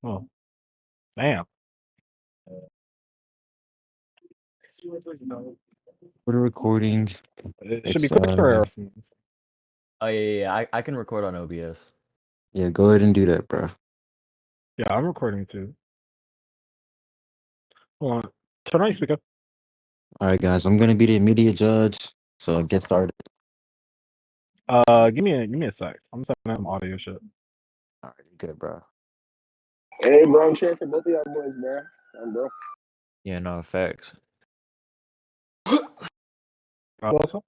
Oh, damn. For the recording, It should be it's quicker. Oh yeah. I can record on OBS. yeah, go ahead and do that, bro. Yeah, I'm recording too. Hold on. Turn on your speaker. All right, guys, I'm gonna be the immediate judge, so get started. Give me a sec. I'm setting up audio shit. All right, good, bro. Hey, bro, I'm cheering for both of y'all boys, bro. Bro. Yeah, no effects. What's up?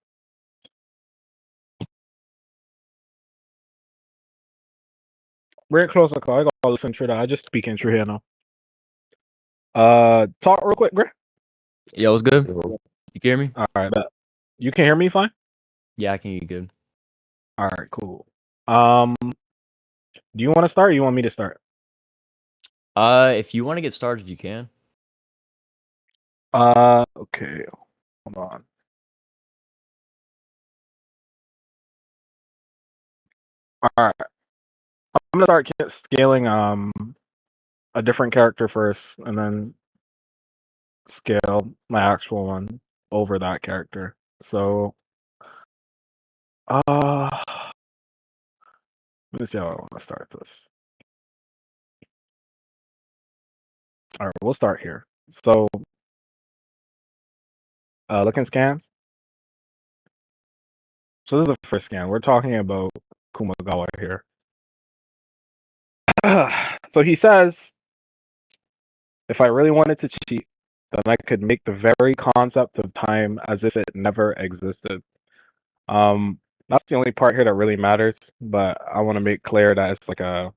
Bring it closer, cause I got listen to that. I just speak intro here now. Talk real quick, Gray. Yeah, what's good? Yo, You can hear me? All right, but you can hear me fine. Yeah, I can hear you good. All right, cool. Do you want to start? Or you want me to start? If you want to get started, you can. Okay. Hold on. All right. I'm gonna start scaling a different character first, and then scale my actual one over that character. So, let me see how I want to start this. All right, we'll start here. So, looking scans. So this is the first scan. We're talking about Kumagawa here. So he says, if I really wanted to cheat, then I could make the very concept of time as if it never existed. That's the only part here that really matters, but I want to make clear that it's like the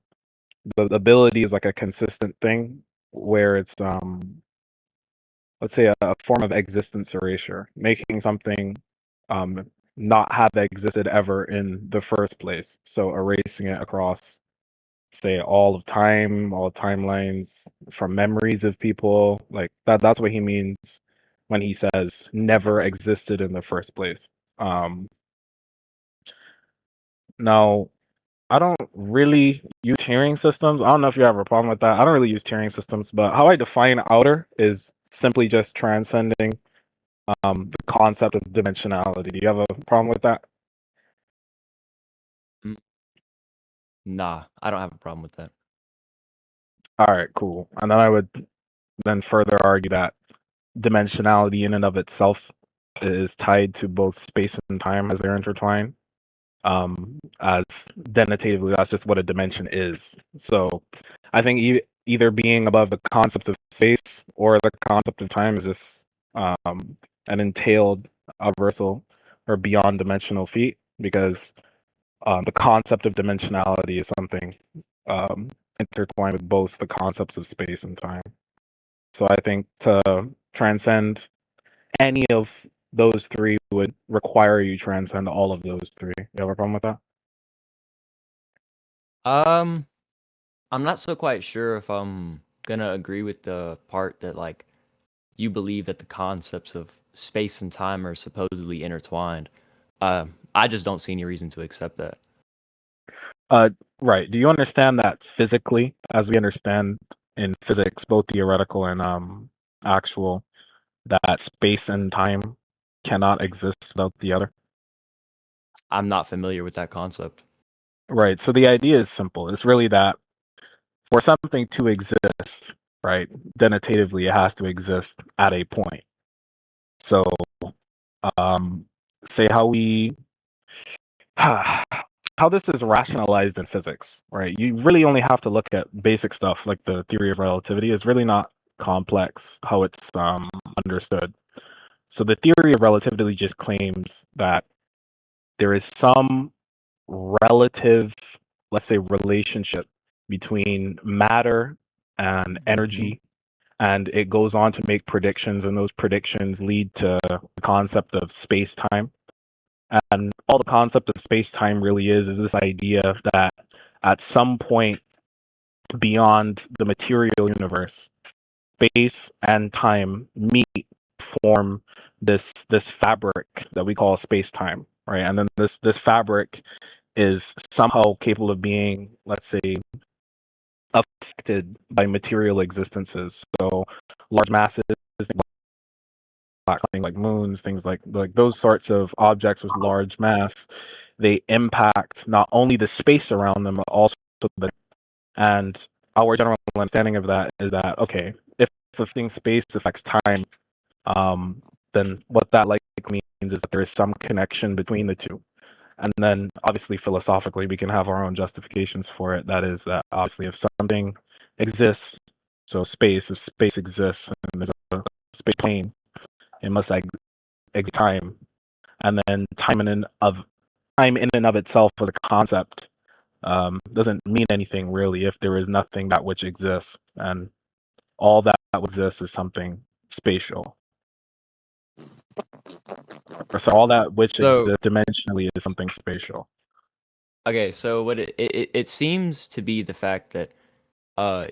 ability is like a consistent thing where it's let's say a form of existence erasure, making something not have existed ever in the first place. So erasing it across, say, all of time, all timelines, from memories of people. Like that's what he means when he says never existed in the first place. Now, I don't really use tiering systems. I don't know if you have a problem with that. I don't really use tiering systems, but how I define outer is simply just transcending the concept of dimensionality. Do you have a problem with that? Nah, I don't have a problem with that. All right, cool. And then I would then further argue that dimensionality in and of itself is tied to both space and time as they're intertwined. As denotatively, that's just what a dimension is. So I think either being above the concept of space or the concept of time is just an entailed reversal or beyond dimensional feat, because the concept of dimensionality is something intertwined with both the concepts of space and time. So I think to transcend any of those three would require you transcend all of those three. You have a problem with that? I'm not so quite sure if I'm gonna agree with the part that like you believe that the concepts of space and time are supposedly intertwined. I just don't see any reason to accept that. Right. Do you understand that physically, as we understand in physics, both theoretical and actual, that space and time cannot exist without the other? I'm not familiar with that concept. Right. So the idea is simple. It's really that for something to exist, right, denotatively, it has to exist at a point. So, say how we how this is rationalized in physics, right? You really only have to look at basic stuff like the theory of relativity. Is really not complex how it's understood. So the theory of relativity just claims that there is some relative, let's say, relationship between matter and energy, and it goes on to make predictions, and those predictions lead to the concept of space-time. And all the concept of space-time really is this idea that at some point beyond the material universe, space and time meet, form this fabric that we call space-time, right? And then this fabric is somehow capable of being, let's say, affected by material existences. So large masses, things like moons, things like those sorts of objects with large mass, they impact not only the space around them, but also the. And our general understanding of that is that okay, if a thing's space affects time, then what that likely means is that there is some connection between the two. And then obviously philosophically we can have our own justifications for it. That is that obviously if something exists, so if space exists and there's a space plane, it must exist time. And then time in and of itself as a concept doesn't mean anything really if there is nothing that which exists, and all that exists is something spatial. So all that which So- exists dimensionally is something spatial. Okay, so what it seems to be the fact that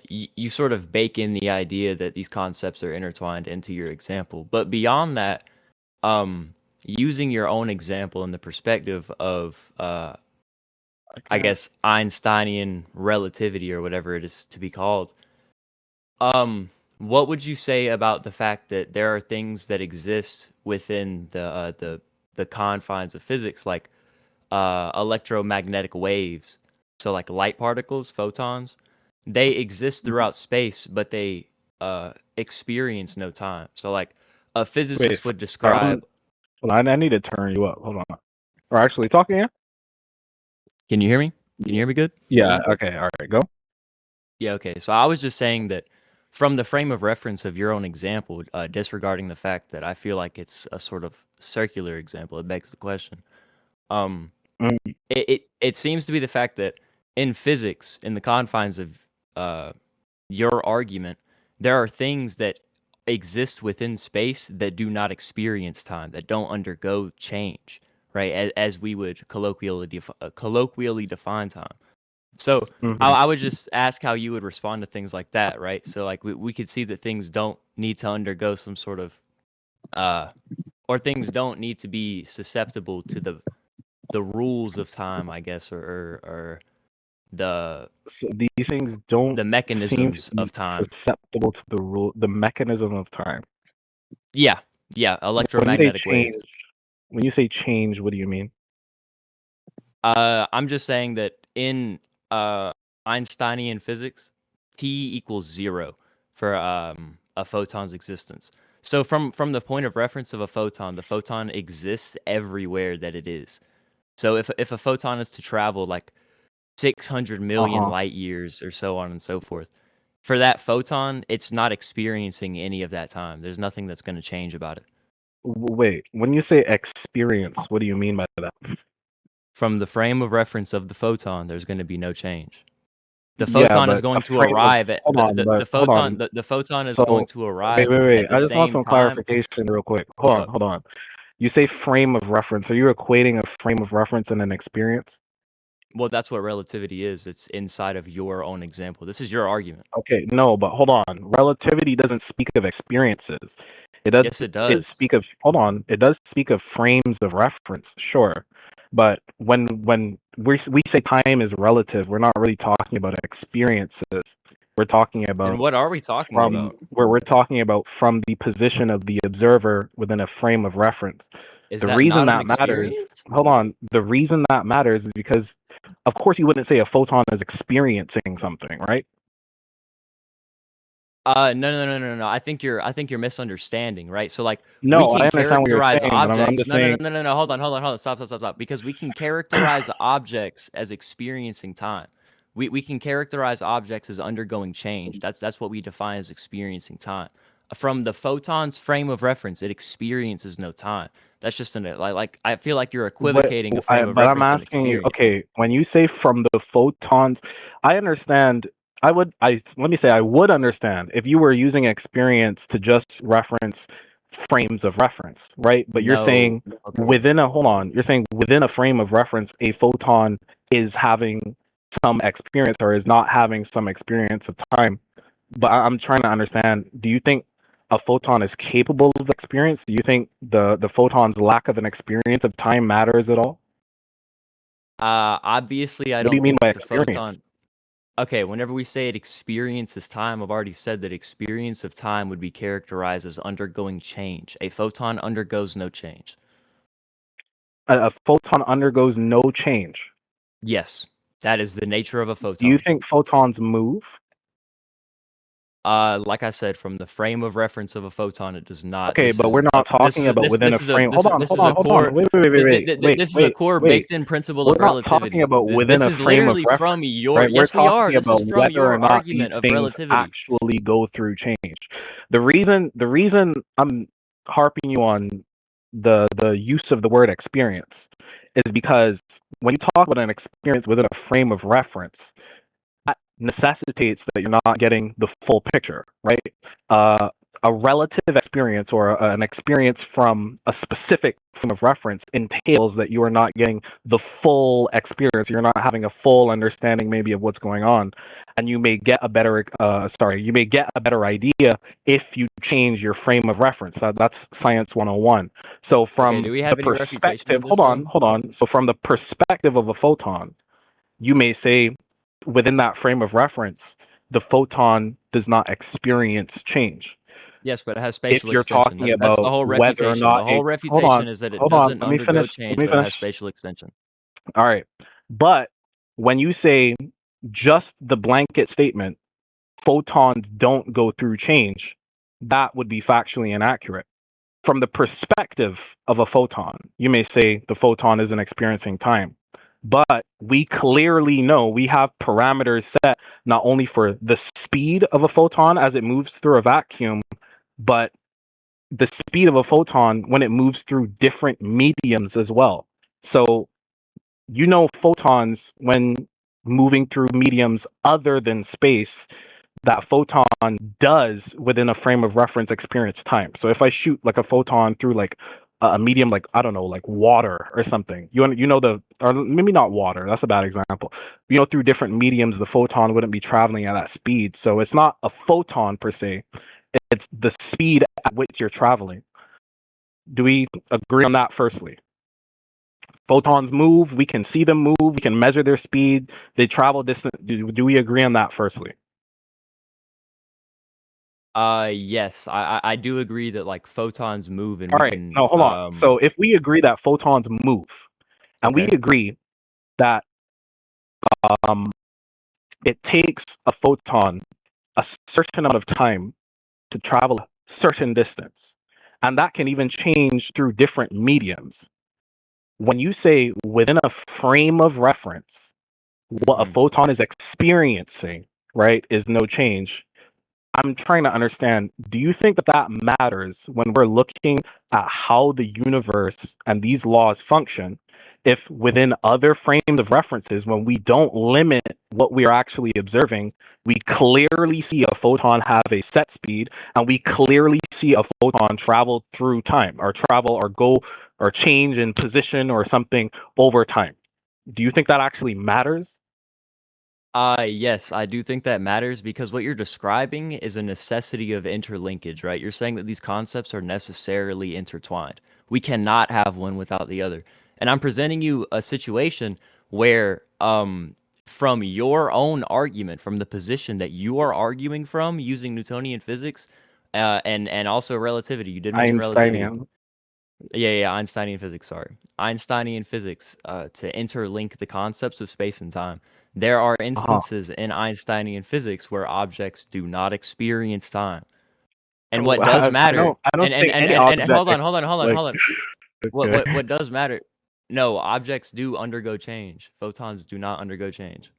you sort of bake in the idea that these concepts are intertwined into your example, but beyond that, using your own example in the perspective of I guess Einsteinian relativity or whatever it is to be called, what would you say about the fact that there are things that exist within the confines of physics, like electromagnetic waves, so like light particles, photons, they exist throughout space, but they experience no time. So like a physicist would describe. Hold on, I need to turn you up. Hold on. Or actually, talking here? Can you hear me? Can you hear me good? Yeah. Okay. All right. Go. Yeah, okay. So I was just saying that from the frame of reference of your own example, disregarding the fact that I feel like it's a sort of circular example, it begs the question. Um, Mm. it seems to be the fact that in physics, in the confines of your argument, there are things that exist within space that do not experience time, that don't undergo change, right? As we would colloquially define time. So I would just ask how you would respond to things like that, right? So like we could see that things don't need to undergo some sort of or things don't need to be susceptible to the rules of time, I guess, or the So these things don't the seem mechanisms to be of time. susceptible to the mechanism of time. Yeah, electromagnetic waves. When you say change, what do you mean? I'm just saying that in Einsteinian physics, T equals 0 for a photon's existence. So from the point of reference of a photon, the photon exists everywhere that it is. So if a photon is to travel like 600 million light years or so on and so forth, for that photon, it's not experiencing any of that time. There's nothing that's going to change about it. Wait, when you say experience, what do you mean by that? From the frame of reference of the photon, there's going to be no change. The Yeah, photon is but going a to frame of arrive at hold on, the but hold photon. on. The photon is So going to wait, arrive wait. at the I just want same some time. clarification real quick. What's up? Hold on. You say frame of reference. Are you equating a frame of reference and an experience? Well, that's what relativity is. It's inside of your own example. This is your argument. Okay, no, but hold on. Relativity doesn't speak of experiences. It does. Yes, it does. Hold on. It does speak of frames of reference, sure. But when we say time is relative, we're not really talking about experiences. We're talking And about what are we talking about? where we're talking about from the position of the observer within a frame of reference. Is The that reason not an that matters, experience? hold on, the reason that matters is because, of course, you wouldn't say a photon is experiencing something, right? No. I think you're misunderstanding, right? So like No, we I can understand what you're characterize saying, but I'm objects. just No. saying, Hold on. Stop. Because we can characterize objects as experiencing time. We can characterize objects as undergoing change. That's what we define as experiencing time. From the photon's frame of reference, it experiences no time. That's just like I feel like you're equivocating a frame of but I'm reference and asking you, experience. okay, when you say from the photons, I understand. Let me say, I would understand if you were using experience to just reference frames of reference, right? But you're saying No. Okay. you're saying within a frame of reference, a photon is having some experience or is not having some experience of time. But I'm trying to understand, do you think a photon is capable of experience? Do you think the photon's lack of an experience of time matters at all? Obviously, I What do you don't mean think by that the experience? photon. Okay, whenever we say it experiences time, I've already said that experience of time would be characterized as undergoing change. A photon undergoes no change. A photon undergoes no change. Yes, that is the nature of a Do you photon. think photons move? Like I said, from the frame of reference of a photon, it does not. Okay, but we're not talking about within a frame. Hold on, hold on, hold on. This is a core Wait. baked-in principle We're of not talking relativity. about within This a is frame of literally from reference, your. right? We're Yes, we are. talking This is about from whether or your not these argument of things relativity. actually go through change. The reason I'm harping you on the use of the word experience is because when you talk about an experience within a frame of reference, that necessitates that you're not getting the full picture, right? Uh, a relative experience or an experience from a specific frame of reference entails that you are not getting the full experience. You're not having a full understanding, maybe, of what's going on, and you may get a better you may get a better idea if you change your frame of reference. That's science 101. So Okay, from do we the have any refutation perspective, of this, though? hold on. So from the perspective of a photon, you may say within that frame of reference, the photon does not experience change. Yes, but it has If spatial you're extension. talking That's the about whole whether or refutation. not The whole refutation is that it hold on, doesn't let me undergo finish. Let change, me but it has finish. spatial extension. All right. But when you say just the blanket statement, photons don't go through change, that would be factually inaccurate. From the perspective of a photon, you may say the photon isn't experiencing time. But we clearly know we have parameters set not only for the speed of a photon as it moves through a vacuum, but the speed of a photon when it moves through different mediums as well. So, photons, when moving through mediums other than space, that photon does within a frame of reference experience time. So if I shoot like a photon through like a medium, like I don't know, like water or something, or maybe not water, that's a bad example. Through different mediums, the photon wouldn't be traveling at that speed. So it's not a photon per se, it's the speed at which you're traveling. Do we agree on that firstly? Photons move, we can see them move, we can measure their speed, they travel distance. Do we agree on that firstly? Yes, I do agree that like photons move and All we right, can now hold on. So if we agree that photons move, and we okay. agree that um, it takes a photon a certain amount of time to travel a certain distance, and that can even change through different mediums. When you say within a frame of reference, what a Mhm. photon is experiencing, right, is no change. I'm trying to understand, do you think that that matters when we're looking at how the universe and these laws function? If within other frames of references, when we don't limit what we are actually observing, we clearly see a photon have a set speed, and we clearly see a photon travel through time, or travel, or go, or change in position or something over time. Do you think that actually matters? Yes, I do think that matters because what you're describing is a necessity of interlinkage, right? You're saying that these concepts are necessarily intertwined. We cannot have one without the other. And I'm presenting you a situation where, from your own argument, from the position that you are arguing from using Newtonian physics, and also relativity, you did mention relativity. Einsteinian. Yeah, Einsteinian physics, sorry. Einsteinian physics, to interlink the concepts of space and time. There are Uh-huh. instances in Einsteinian physics where objects do not experience time. And Oh, what does matter, I don't think any and object hold on, like hold on. okay. What does matter? No, objects do undergo change. Photons do not undergo change.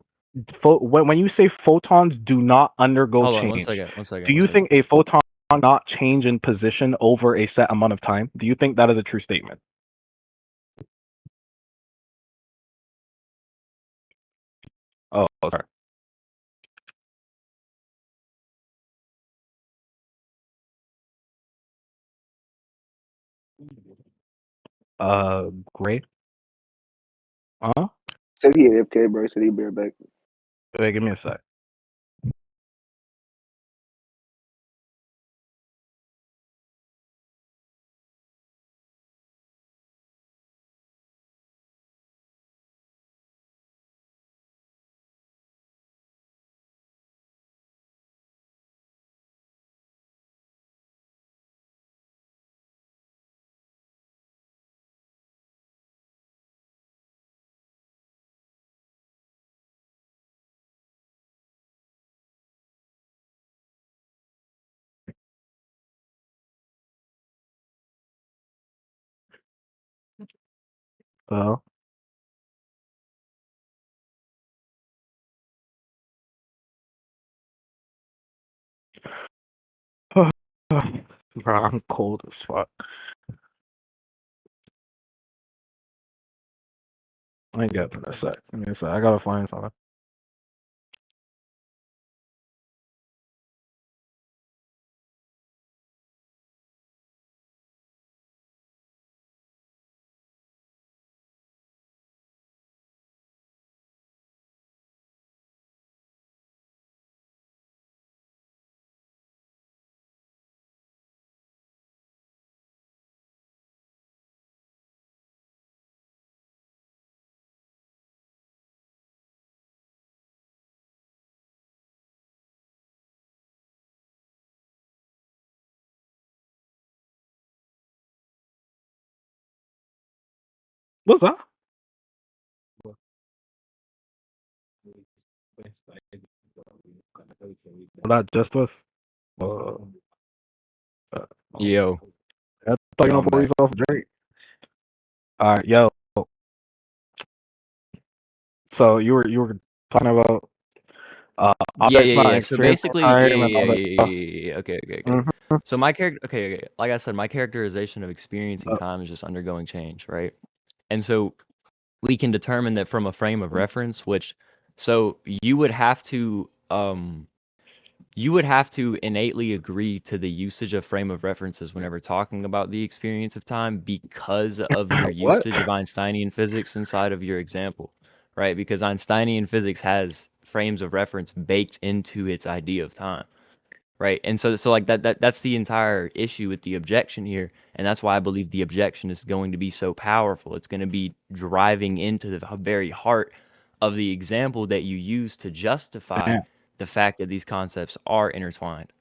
When you say photons do not undergo Hold on, change, do one you second. think a photon not change in position over a set amount of time? Do you think that is a true statement? Oh, sorry. Great. Uh-huh. Said he AFK, bro. Said he'd be right back. Wait, give me a sec. So, bro, I'm cold as fuck. I ain't got in a sec. Give me a sec. I gotta find something. What's that? That just was. Uh, Yo, I thought you yo, know I'm pour back. yourself a drink. All right, yo. So you were talking about Yeah, objects yeah, not yeah. So experiencing basically, time yeah, and yeah, all that yeah, yeah, stuff. yeah, yeah. Okay, okay, okay. Mm-hmm. So my character, okay, okay. Like I said, my characterization of experiencing time is just undergoing change, right? And so we can determine that from a frame of reference, which, so you would have to innately agree to the usage of frame of references whenever talking about the experience of time because of your What? usage of Einsteinian physics inside of your example, right? Because Einsteinian physics has frames of reference baked into its idea of time, right? And so like that's the entire issue with the objection here, and that's why I believe the objection is going to be so powerful. It's going to be driving into the very heart of the example that you use to justify Damn, the fact that these concepts are intertwined.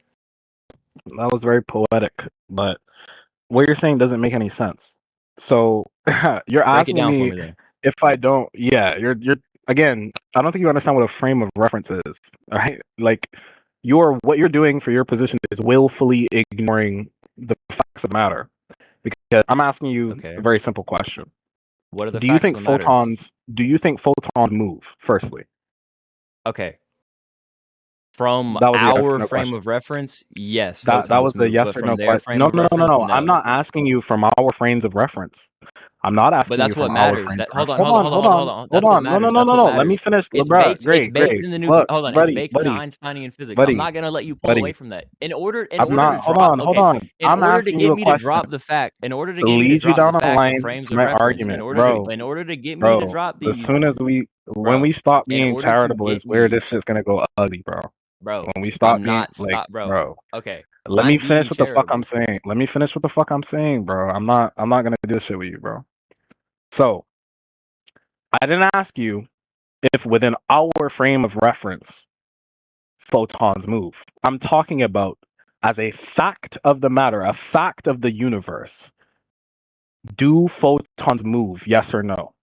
that was very poetic, but what you're saying doesn't make any sense. So you're Break it asking down for me me then. if I don't. Yeah, you're again. I don't think you understand what a frame of reference is. All right, like what you're doing for your position is willfully ignoring the facts of matter. Because I'm asking you Okay. a very simple question. What are the Do you facts think of the matter? photons move? Firstly, Okay. From that was a yes or our no frame question. of reference, yes, That photons was a move, yes but or from no their question. frame No, of no, no, no, reference, no. I'm no. not asking you from our frames of reference. I'm not But asking you that's what from our matters. frames That of hold reference. on, Hold hold on, on, hold on, hold hold on, on, hold on. hold That's what on. No, no, matters. no, That's no, what no. Let me matters. finish, It's bruh. baked. It's Great, baked great. in the new. Look, Hold on. It's buddy, baked in the buddy, Einsteinian physics. I'm buddy, not gonna let you pull away buddy. from that. In order I'm to not. Hold drop. on, hold Okay. on. In I'm order to asking you get a me to question drop the fact. In order to to get me to lead you drop the down a fact of line frames for of my reference. argument, bro. In order to get me to Bro, drop as the soon as when bro. we stop In being order to charitable is get where me, this shit's gonna go ugly, bro. bro. When we stop I'm being not like, stop, bro. bro. Okay. Let me I'm finish being what the fuck I'm charitable. saying. Let me finish what the fuck I'm saying, bro. I'm not gonna do this shit with you, bro. So I didn't ask you if within our frame of reference photons move. I'm talking about as a fact of the matter, a fact of the universe. Do photons move? Yes or no?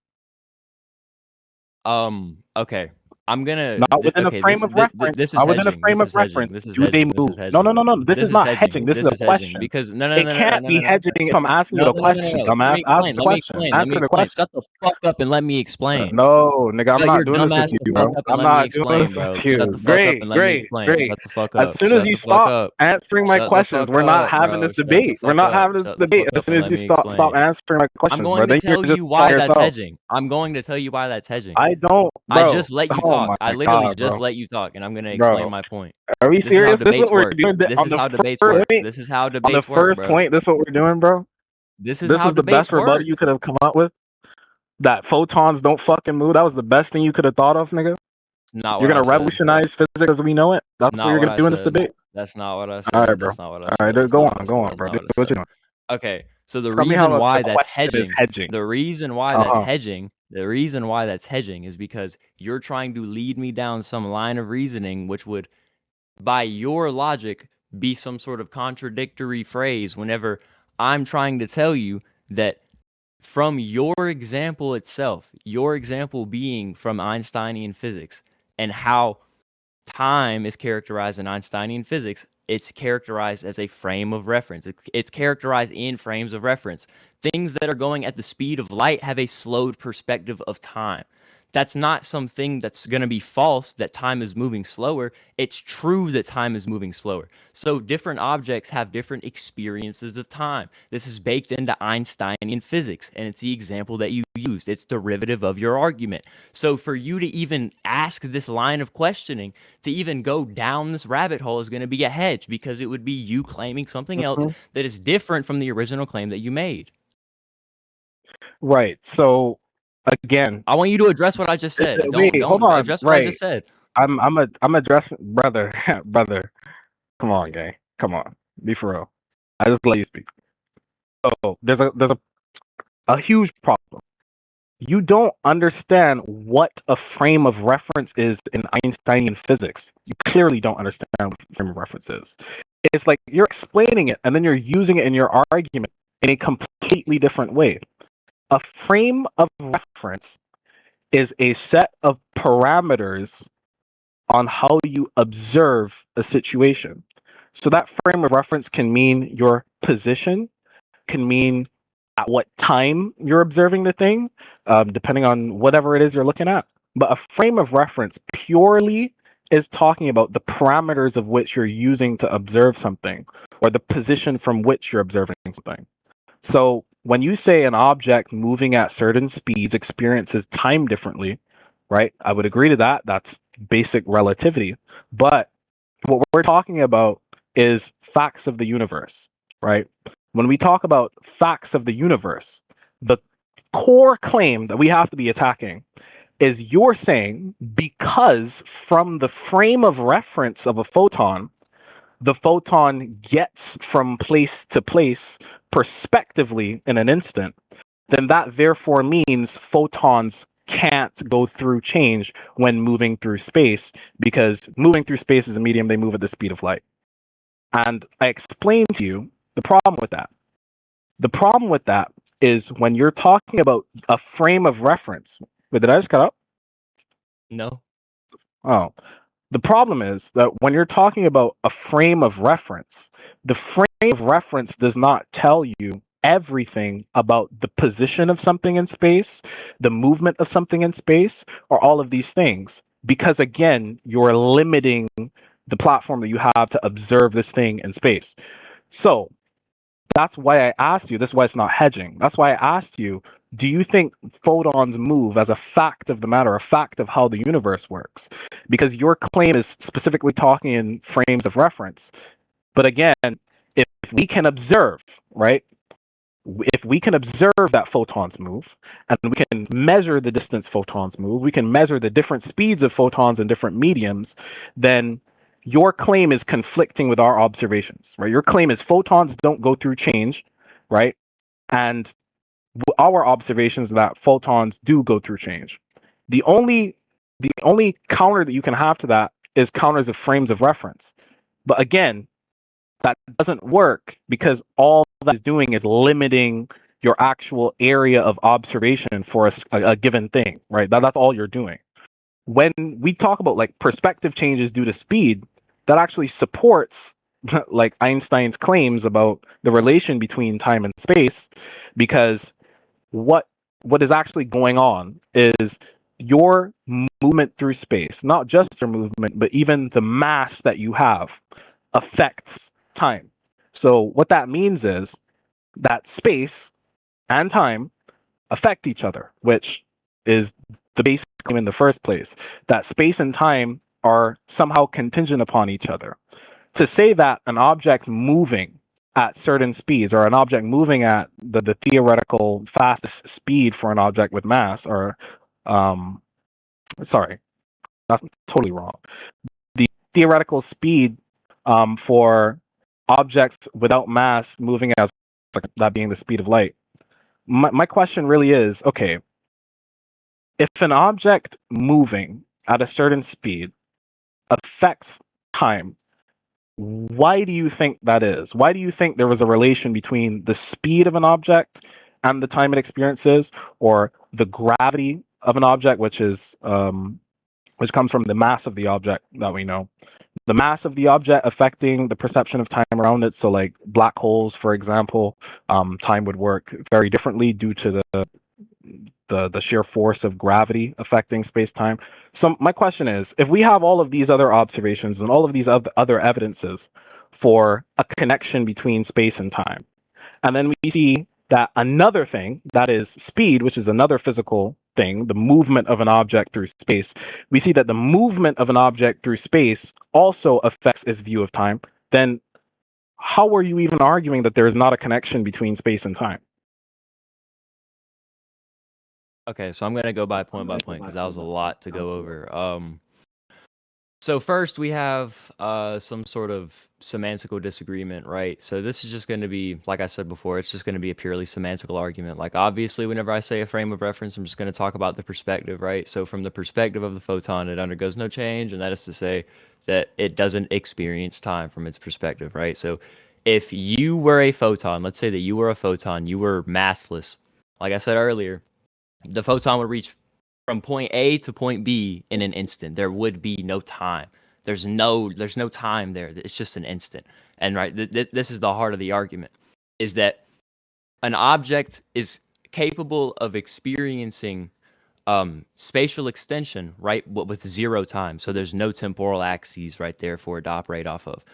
Okay. I'm gonna. Not within a Okay. frame of reference. This is Not within a hedging. frame This of is hedging. reference. This is Do they hedging. This is move? No, hedging. no, no, no. This This is is not hedging. hedging. This is This a is hedging. question. Because no, no, It no, no, no, can't no, be no, no. hedging if I'm asking you No, the no, no, no, question. no. Let me Dumbass, ask explain. the Let me question. explain. Let me Answer the explain. question. Shut the fuck up and let me explain. No, nigga, I'm Shut your not doing dumb this with ass the you, fuck bro. up and I'm let me not doing explain, this with bro. Shut you. the fuck up Great, and let me great, explain. great. Shut the fuck As up. soon as Shut you the fuck stop up. answering my Shut the questions, fuck we're not up, having bro. this Shut the debate. We're fuck not up. having this Shut the debate. fuck As up soon and as let you me stop explain. answering my I'm questions, bro, going to then you're tell just you by why that's yourself. hedging. I'm going to tell you why that's hedging. I don't, I bro. just let you Oh talk. my I literally god, just bro, let you talk, and I'm going to explain bro. my point. Are we This is how serious? This is what debates we're work. doing This on is the how debates first work. point. This is how On the debates work, first bro. point, this is what we're doing, bro. This is This how is the debates best rebuttal work. you could have come up with. That photons don't fucking move. That was the best thing you could have thought of, nigga. It's not You're what I gonna said. revolutionize physics as we know it. It's That's what not you're what gonna I do in this said. debate. That's not what I All right, said. bro. That's not what I All said. right, That's go not what I on, said. go on, That's bro. not Do what I what said. you doing. Okay. So the Tell me how reason why the that's question is hedging, hedging. the reason why Uh that's huh. hedging, the reason why that's hedging is because you're trying to lead me down some line of reasoning which would, by your logic, be some sort of contradictory phrase whenever I'm trying to tell you that from your example itself, your example being from Einsteinian physics and how time is characterized in Einsteinian physics, It's characterized as a frame of reference. It's characterized in frames of reference. Things that are going at the speed of light have a slowed perspective of time. That's not something that's going to be false that time is moving slower. It's true that time is moving slower. So different objects have different experiences of time. This is baked into Einsteinian physics, and it's the example that you used. It's derivative of your argument. So for you to even ask this line of questioning, to even go down this rabbit hole is going to be a hedge, because it would be you claiming something else that is different from the original claim that you made. Right. So again, I want you to address what I just said. wait, Don't hold on. address what I just said. I'm addressing, brother, brother. Come on, gang. Come on. Be for real. I just let you speak. So there's a huge problem. You don't understand what a frame of reference is in Einsteinian physics. You clearly don't understand what a frame of reference is. It's like you're explaining it and then you're using it in your argument in a completely different way. A frame of reference is a set of parameters on how you observe a situation. So that frame of reference can mean your position, can mean at what time you're observing the thing, depending on whatever it is you're looking at. But a frame of reference purely is talking about the parameters of which you're using to observe something, or the position from which you're observing something. So when you say an object moving at certain speeds experiences time differently, right? I would agree to that. That's basic relativity. But what we're talking about is facts of the universe, right? When we talk about facts of the universe, the core claim that we have to be attacking is you're saying because from the frame of reference of a photon, the photon gets from place to place prospectively in an instant, then that therefore means photons can't go through change when moving through space, because moving through space is a medium, they move at the speed of light. And I explained to you the problem with that. The problem with that is when you're talking about a frame of reference. Wait, did I just cut up? No. Oh. The problem is that when you're talking about a frame of reference, the frame of reference does not tell you everything about the position of something in space, the movement of something in space, or all of these things. Because again, you're limiting the platform that you have to observe this thing in space. So that's why I asked you, this is why it's not hedging. That's why I asked you, do you think photons move as a fact of the matter, a fact of how the universe works? Because your claim is specifically talking in frames of reference. But again, if we can observe, right? If we can observe that photons move, and we can measure the distance photons move, we can measure the different speeds of photons in different mediums, then your claim is conflicting with our observations, right? Your claim is photons don't go through change, right? And our observations are that photons do go through change. The only counter that you can have to that is counters of frames of reference. But again, that doesn't work because all that is doing is limiting your actual area of observation for a given thing, right? That's all you're doing. When we talk about like perspective changes due to speed, that actually supports like Einstein's claims about the relation between time and space, because what is actually going on is your movement through space, not just your movement, but even the mass that you have affects time. So what that means is that space and time affect each other, which is the basic claim in the first place, that space and time are somehow contingent upon each other. To say that an object moving at certain speeds, or an object moving at the theoretical fastest speed for an object with mass, or sorry, that's totally wrong. The theoretical speed for objects without mass moving as that being the speed of light. My question really is, okay, if an object moving at a certain speed affects time, why do you think that is? Why do you think there was a relation between the speed of an object and the time it experiences, or the gravity of an object, which is which comes from the mass of the object that we know, the mass of the object affecting the perception of time around it. So, like black holes, for example, time would work very differently due to the sheer force of gravity affecting space-time. So my question is, if we have all of these other observations and all of these other evidences for a connection between space and time, and then we see that another thing, that is speed, which is another physical thing, the movement of an object through space, we see that the movement of an object through space also affects its view of time, then how are you even arguing that there is not a connection between space and time? Okay, so I'm gonna go by point because that was a lot to go over. So first we have some sort of semantical disagreement, right? So this is just going to be, like I said before, it's just going to be a purely semantical argument. Like obviously, whenever I say a frame of reference, I'm just going to talk about the perspective, right? So from the perspective of the photon, it undergoes no change, and that is to say that it doesn't experience time from its perspective, right? So if you were a photon, let's say that you were a photon, you were massless. Like I said earlier, the photon would reach from point A to point B in an instant. There would be no time. There's no time there. It's just an instant. And right, this is the heart of the argument, is that an object is capable of experiencing spatial extension, right, with zero time. So there's no temporal axes right there for it to operate off of,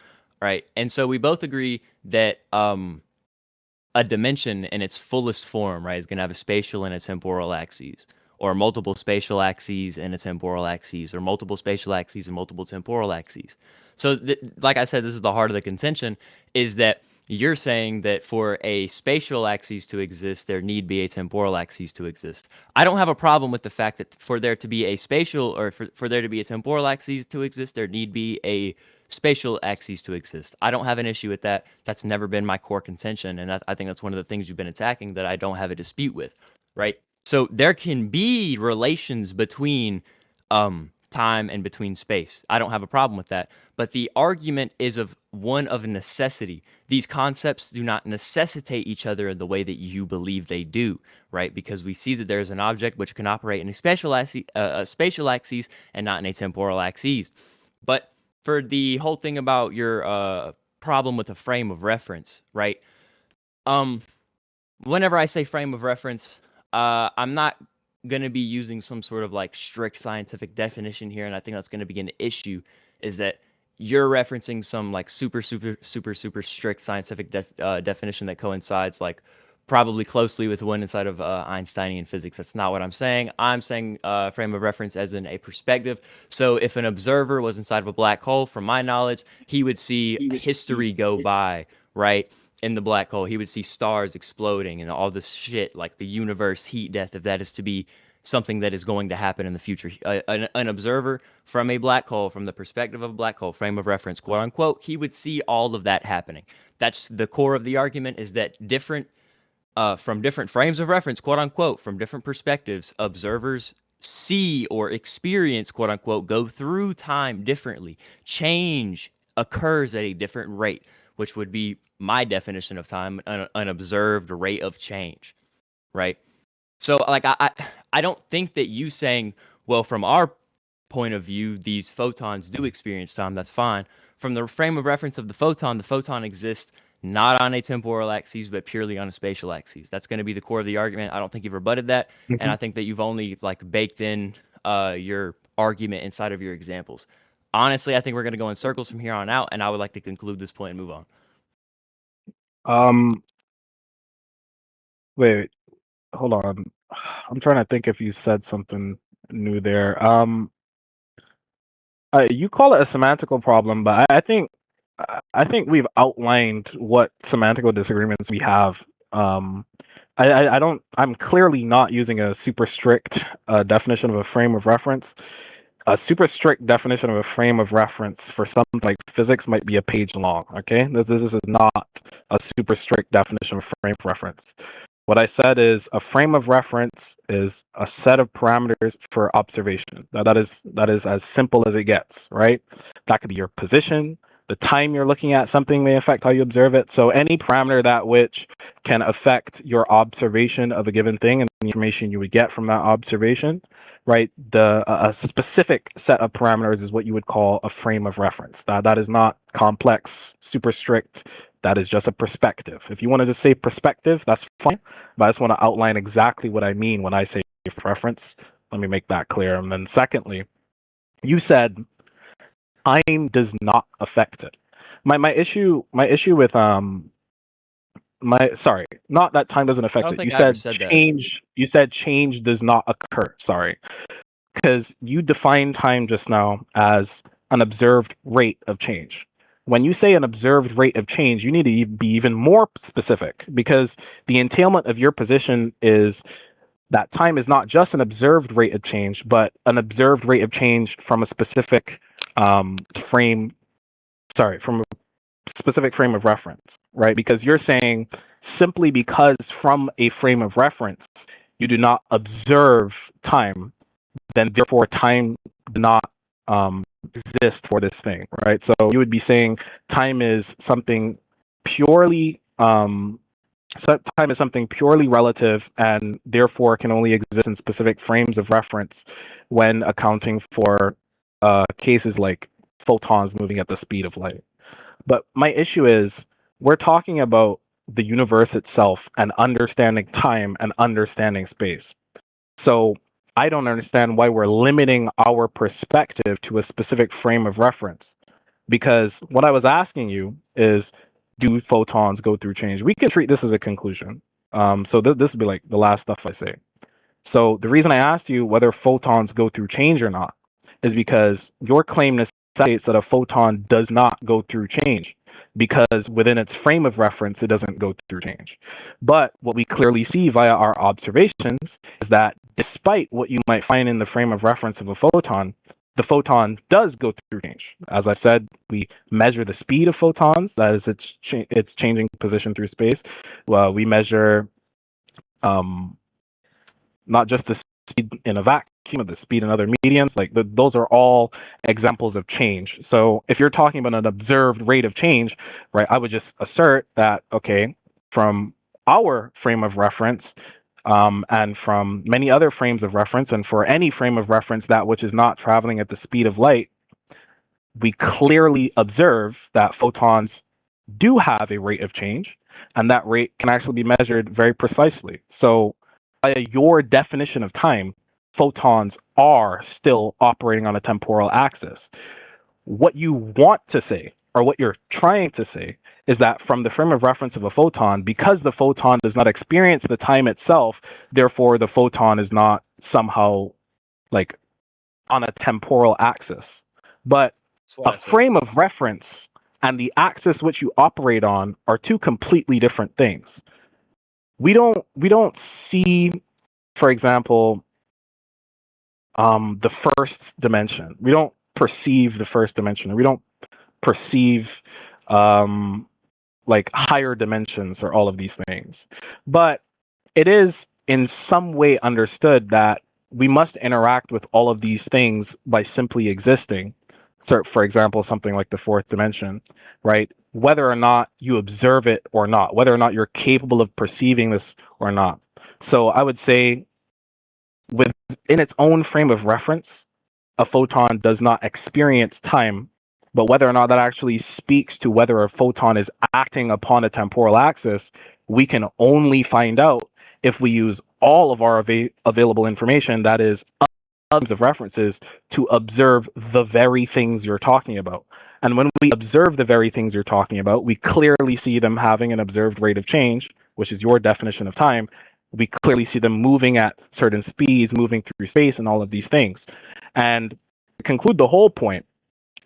right? And so we both agree that a dimension in its fullest form, right, is going to have a spatial and a temporal axes, or multiple spatial axes and a temporal axes, or multiple spatial axes and multiple temporal axes. So, like I said, this is the heart of the contention, is that you're saying that for a spatial axis to exist, there need be a temporal axis to exist. I don't have a problem with the fact that for there to be a spatial, or for there to be a temporal axis to exist, there need be a spatial axes to exist. I don't have an issue with that. That's never been my core contention, and I think that's one of the things you've been attacking that I don't have a dispute with, right? So there can be relations between time and between space. I don't have a problem with that. But the argument is one of necessity. These concepts do not necessitate each other in the way that you believe they do, right? Because we see that there's an object which can operate in a spatial axis and not in a temporal axis. But for the whole thing about your problem with a frame of reference, right? Whenever I say frame of reference, I'm not going to be using some sort of like strict scientific definition here, and I think that's going to be an issue, is that you're referencing some like super strict scientific definition that coincides like probably closely with one inside of Einsteinian physics. That's not what I'm saying. I'm saying frame of reference as in a perspective. So if an observer was inside of a black hole, from my knowledge, he would see history go by, right? In the black hole, he would see stars exploding and all this shit, like the universe, heat death, if that is to be something that is going to happen in the future. An observer from a black hole, from the perspective of a black hole, frame of reference, quote unquote, he would see all of that happening. That's the core of the argument, is that from different frames of reference, quote unquote, from different perspectives, observers see or experience, quote unquote, go through time differently. Change occurs at a different rate, which would be my definition of time, an observed rate of change, right? So, like, I don't think that you saying, well, from our point of view, these photons do experience time, that's fine. From the frame of reference of the photon exists not on a temporal axis, but purely on a spatial axis. That's going to be the core of the argument. I don't think you've rebutted that, and I think that you've only like baked in your argument inside of your examples. Honestly, I think we're going to go in circles from here on out, and I would like to conclude this point and move on. Wait, hold on. I'm trying to think if you said something new there. You call it a semantical problem, but I think we've outlined what semantical disagreements we have. I don't. I'm clearly not using a super strict definition of a frame of reference. A super strict definition of a frame of reference for something like physics might be a page long. Okay, this is not a super strict definition of frame of reference. What I said is a frame of reference is a set of parameters for observation. Now that is as simple as it gets, right? That could be your position, the time you're looking at something may affect how you observe it. So any parameter that which can affect your observation of a given thing and the information you would get from that observation, right? A specific set of parameters is what you would call a frame of reference. That is not complex, super strict. That is just a perspective. If you wanted to say perspective, that's fine. But I just want to outline exactly what I mean when I say reference. Let me make that clear. And then secondly, you said time does not affect it. My issue with my sorry, not that time doesn't I affect don't it. You think I ever said said that. change. You said change does not occur. Sorry, because you define time just now as an observed rate of change. When you say an observed rate of change, you need to be even more specific, because the entailment of your position is that time is not just an observed rate of change, but an observed rate of change from a specific frame. Sorry, from a specific frame of reference, right? Because you're saying simply because from a frame of reference you do not observe time, then therefore time does not exist for this thing, right? So you would be saying time is something purely so time is something purely relative and therefore can only exist in specific frames of reference when accounting for cases like photons moving at the speed of light. But my issue is we're talking about the universe itself and understanding time and understanding space. So I don't understand why we're limiting our perspective to a specific frame of reference. Because what I was asking you is, do photons go through change? We can treat this as a conclusion. So this would be like the last stuff I say. So the reason I asked you whether photons go through change or not is because your claim necessitates that a photon does not go through change, because within its frame of reference, it doesn't go through change. But what we clearly see via our observations is that despite what you might find in the frame of reference of a photon, the photon does go through change. As I've said, we measure the speed of photons, that is its changing position through space. Well, we measure not just the speed in a vacuum, the speed in other mediums. Like those are all examples of change. So if you're talking about an observed rate of change, right, I would just assert that, okay, from our frame of reference, and from many other frames of reference, and for any frame of reference that which is not traveling at the speed of light, we clearly observe that photons do have a rate of change, and that rate can actually be measured very precisely. So by your definition of time, photons are still operating on a temporal axis. What you want to say, or what you're trying to say, is that from the frame of reference of a photon, because the photon does not experience the time itself, therefore the photon is not somehow like on a temporal axis. But a frame of reference and the axis which you operate on are two completely different things. We don't see, for example, the first dimension. We don't perceive the first dimension. We don't perceive like higher dimensions or all of these things. But it is in some way understood that we must interact with all of these things by simply existing. So, for example, something like the fourth dimension, right? Whether or not you observe it or not, whether or not you're capable of perceiving this or not. So I would say within its own frame of reference, a photon does not experience time, but whether or not that actually speaks to whether a photon is acting upon a temporal axis, we can only find out if we use all of our available information, that is, terms of references, to observe the very things you're talking about. And when we observe the very things you're talking about, we clearly see them having an observed rate of change, which is your definition of time. We clearly see them moving at certain speeds, moving through space, and all of these things. And to conclude the whole point,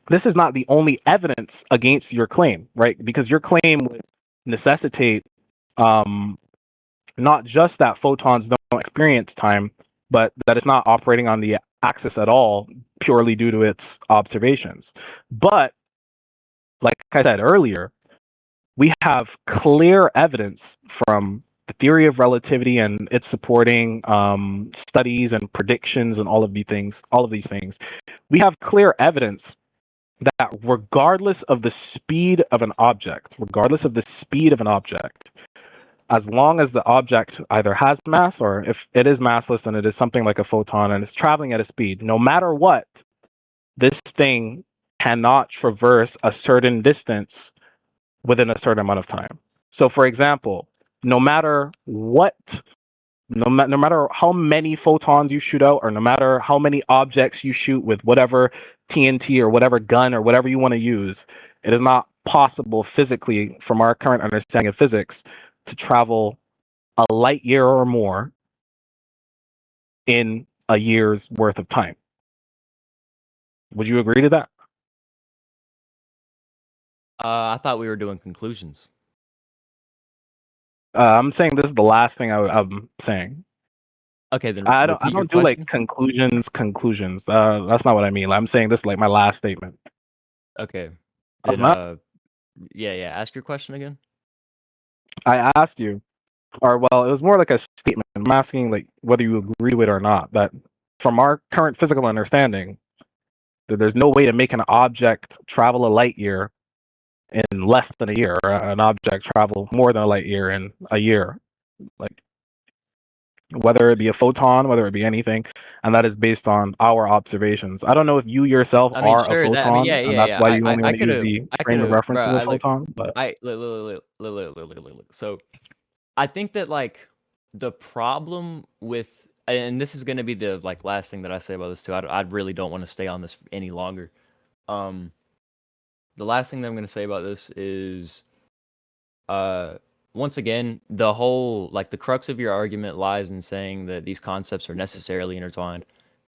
this is not the only evidence against your claim, right? Because your claim would necessitate not just that photons don't experience time, but that it's not operating on the axis at all, purely due to its observations. But like I said earlier, we have clear evidence from the theory of relativity and its supporting studies and predictions and all of these things. We have clear evidence that regardless of the speed of an object, as long as the object either has mass or if it is massless and it is something like a photon and it's traveling at a speed, no matter what, this thing cannot traverse a certain distance within a certain amount of time. So, for example, no matter how many photons you shoot out, or no matter how many objects you shoot with whatever TNT or whatever gun or whatever you want to use, it is not possible physically, from our current understanding of physics, to travel a light year or more in a year's worth of time. Would you agree to that? I thought we were doing conclusions. I'm saying this is the last thing I'm saying. Okay, then I repeat your don't do like question. conclusions. That's not what I mean. I'm saying this is like my last statement. Okay. That's Then, not. yeah. Ask your question again. I asked you, or well, it was more like a statement. I'm asking like whether you agree with it or not. That from our current physical understanding, that there's no way to make an object travel a light year in less than a year, or an object travel more than a light year in a year. Like whether it be a photon, whether it be anything, and that is based on our observations. I don't know if you yourself I mean, are a sure. That I mean, photon, and that's why you only I want to could use have, the frame of reference bro. of a I look, photon. But look. So, I think that like the problem with, and this is gonna be the like last thing that I say about this too. I really don't want to stay on this any longer. The last thing that I'm gonna say about this is, once again, the whole like the crux of your argument lies in saying that these concepts are necessarily intertwined,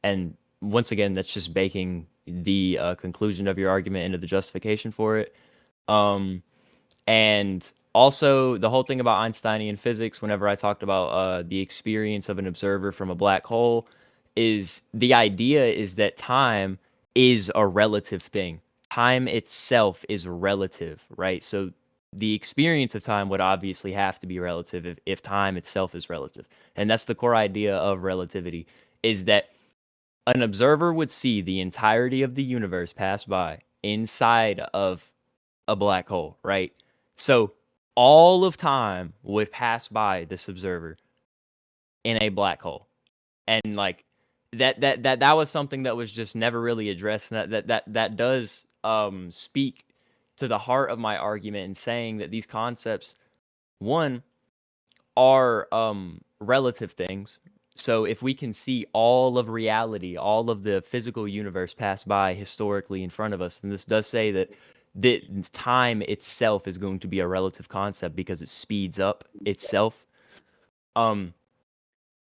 and once again, that's just baking the conclusion of your argument into the justification for it. And also the whole thing about Einsteinian physics, whenever I talked about the experience of an observer from a black hole, is the idea is that time is a relative thing. Time itself is relative, right? So the experience of time would obviously have to be relative if time itself is relative. And that's the core idea of relativity, is that an observer would see the entirety of the universe pass by inside of a black hole, right? So all of time would pass by this observer in a black hole. And like that was something that was just never really addressed. And that does speak to the heart of my argument in saying that these concepts, one, are relative things. So if we can see all of reality, all of the physical universe pass by historically in front of us, and this does say that the time itself is going to be a relative concept because it speeds up itself. And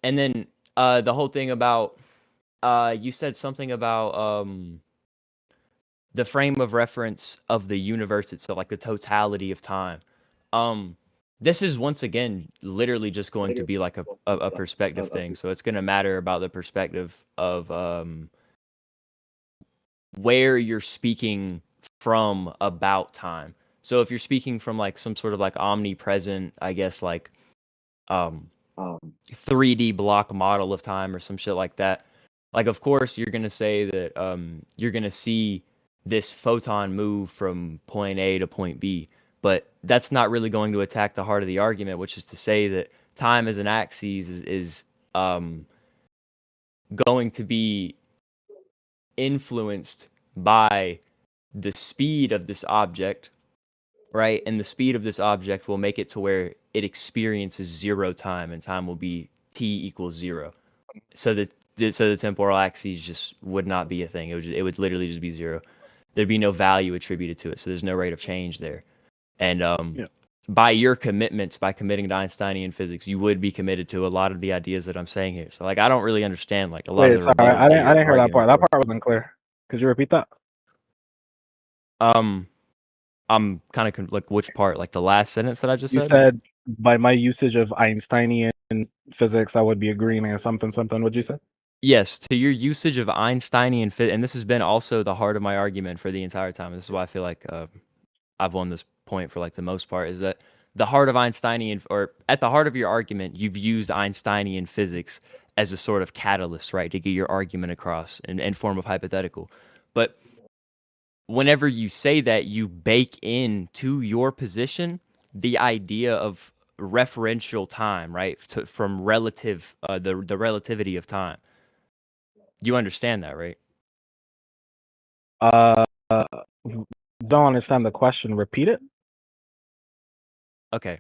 then the whole thing about you said something about the frame of reference of the universe itself, like the totality of time. This is once again literally just going to be like a perspective thing. So it's going to matter about the perspective of where you're speaking from about time. So if you're speaking from like some sort of like omnipresent, I guess like 3D block model of time or some shit like that, like of course you're going to say that you're going to see this photon move from point A to point B. But that's not really going to attack the heart of the argument, which is to say that time as an axis is going to be influenced by the speed of this object, right? And the speed of this object will make it to where it experiences zero time, and time will be t equals 0. So the temporal axis just would not be a thing. It would literally just be 0. There'd be no value attributed to it. So there's no rate of change there. And by your commitments, by committing to Einsteinian physics, you would be committed to a lot of the ideas that I'm saying here. So, like, I don't really understand, like, a lot of wait, the sorry, rebuttals I that didn't you're hear that arguing part. That for. part wasn't clear. Could you repeat that? I'm kind of like which part, like the last sentence that I just You said. said by my usage of Einsteinian physics, I would be agreeing or something. What'd you say? Yes, to your usage of Einsteinian physics, and this has been also the heart of my argument for the entire time. This is why I feel like I've won this point for like the most part, is that the heart of Einsteinian, or at the heart of your argument, you've used Einsteinian physics as a sort of catalyst, right, to get your argument across in form of hypothetical. But whenever you say that, you bake into your position the idea of referential time, right? From relative, the relativity of time. You understand that, right? Uh, don't understand the question. Repeat it. Okay.